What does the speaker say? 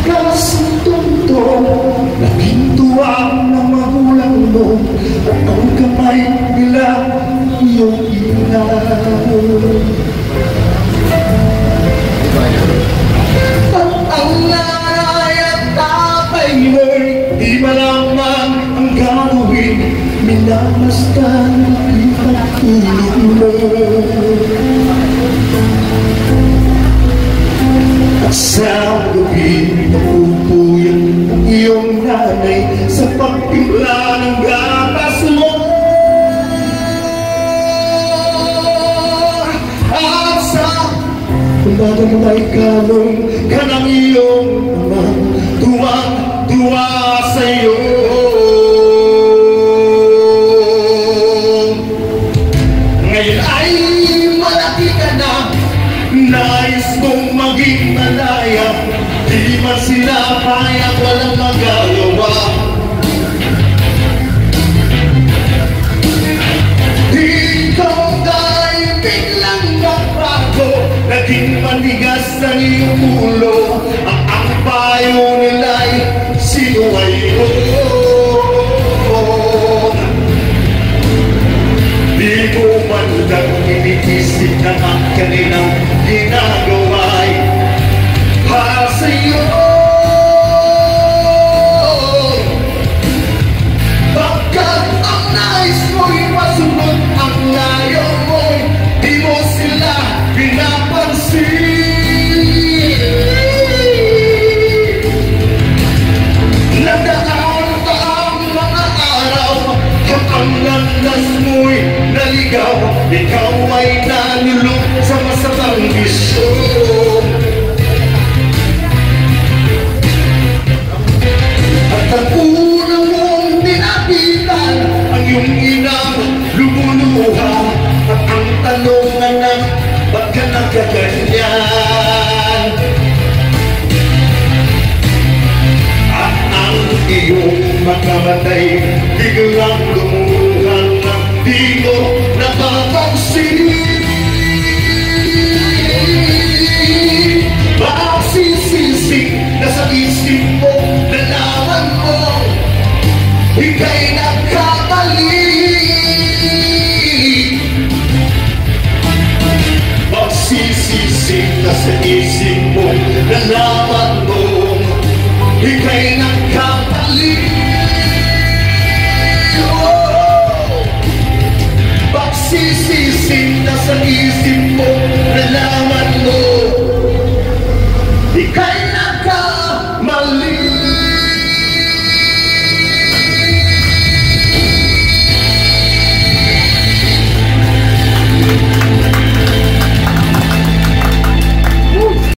Kasuntong nagintuan ng magulang mo at ang kamay nila iyong inaw. At ang nanay at tatay mo'y di malaman ang gagawin, minamastan ang ipagtulog mo. At sa gabi, napupuyat ang iyong nanay sa pagtimpla ng gatas mo. At sa pagdadamay kanong ka ng iyong ama, tuwang-tuwa sa'yo. Ngayon ay malaki ka na, nais mong maging malaya, di man sila kaya, walang magagawa. Ikaw dahil biglang magbago, naging manigas ang iyong ulo, ang payo nila'y sinuway mo. Di ko man lang iniisip na ang kanilang ginagawa'y para sa'yo. Pagkat ang nais mo'y masunod, ang layo mo'y di mo sila pinapansin. Nagdaan ka ang mga araw, ang landas mo'y naligaw, ikaw ay nalulog sa masamang bisyo. At ang unang mong tinapitan, ang iyong inang lumuluha, at ang tanong anak, ba't ka nagkaganyan? At ang iyong mga matay biglang lumuhan na di mo napapansin. Magsisisig na sa isip mo, nalaman mo ika'y nagkamali. Magsisisig na sa isip mo, nalaman mo ika'y nagkamali. Magsisisig na sa isip mo, nalaman